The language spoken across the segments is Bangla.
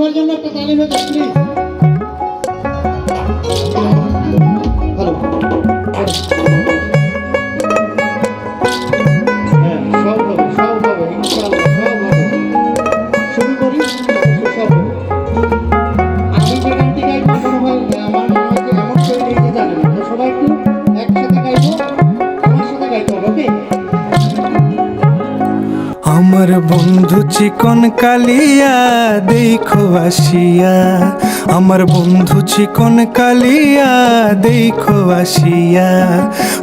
আমার জন্য একটা তালি হয়ে যাক প্লিজ। হ্যালো, হ্যাঁ সব হবে, সব হবে, ইনশাআল্লাহ সব হবে। শুরু করি, সব হবে। আমি যে গানটি গাইব আমার মনে হয় যে এমন কেউ নেই যে জানে না। তো সবাই একটু একসাথে গাইবো, আমার সাথে গাইতে হবে, ওকে? আমার বন্ধু চিকন কালিয়া দেখো আসিয়া, আমার বন্ধু চিকন কালিয়া দেখো আসিয়া,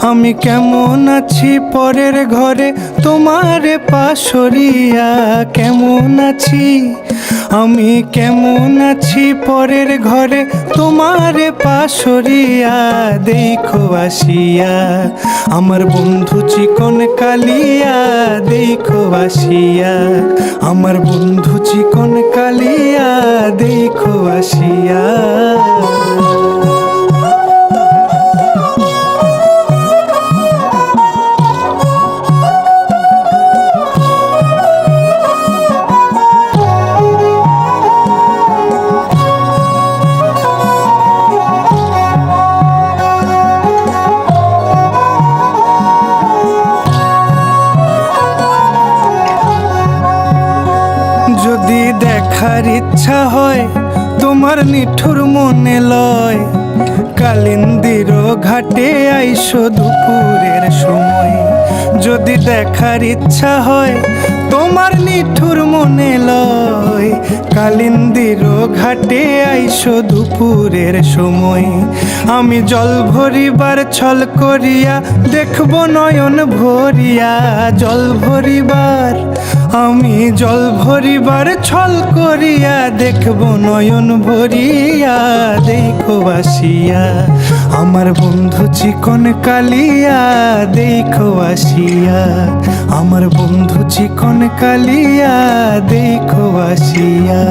আমি কেমন আছি পরের ঘরে তোমারে পাশরিয়া, কেমন আছি আমি কেমন আছি পরের ঘরে তোমারে পাশরিয়া, দেখো আসিয়া আমার বন্ধু চিকন কালিয়া দেখো আসিয়া, আমার বন্ধু চিকন কালিয়া দেখো আসিয়া। যদি দেখার ইচ্ছা হয় তোমার নিঠুর মনে লয়, কালিন্দির ঘাটে আইসো দুপুরের সময়। যদি দেখার ইচ্ছা হয় তোমার নিঠুর মনে লয়, কালিন্দির ঘাটে আইসো দুপুরের সময়। আমি জল ভরিবার ছল করিয়া দেখব নয়ন ভরিয়া, জল ভরিবার আমি জল ভরিবার ছল করিয়া দেখব নয়ন ভরিয়া, দেখো আসিয়া আমার বন্ধু চিকন কালিয়া দেখো আসিয়া, আমার বন্ধু চিকন কালিয়া দেখো আসিয়া।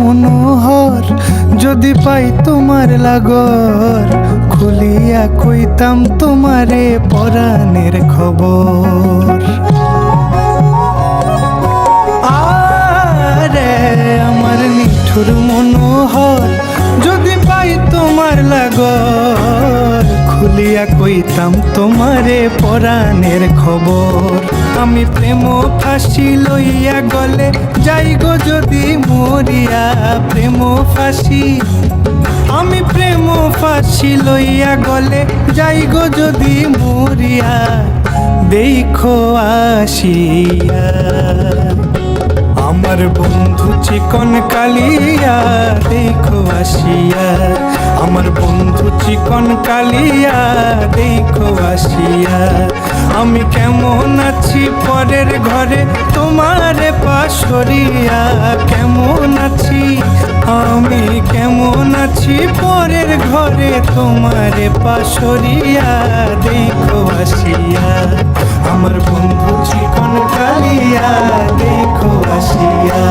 মনোহর যদি পাই তোমার লাগর, খুলিয়া কইতাম তোমারে পরাণের খবর। আরে আমার নিঠুর মনোহর যদি পাই তোমার লাগর, খুলিয়া কইতাম তোমারে পরাণের খবর। আমি প্রেম ফাঁসি লইয়া গলে যাই গো যদি মরিয়া, প্রেম ফাঁসি আমি প্রেম ফাঁসি লইয়া গলে যাই গো যদি মরিয়া, দেখো আসিয়া আমার বন্ধু চিকন কালিয়া দেখো আসিয়া, আমার বন্ধু চিকন কালিয়া দেখো আসিয়া, আমি কেমন আছি পরের ঘরে তোমারে পাশরিয়া, কেমন আছি আমি কেমন আছি পরের ঘরে তোমারে পাশরিয়া, দেখো আসিয়া আমার বন্ধু চিকন কালিয়া দেখো আসিয়া।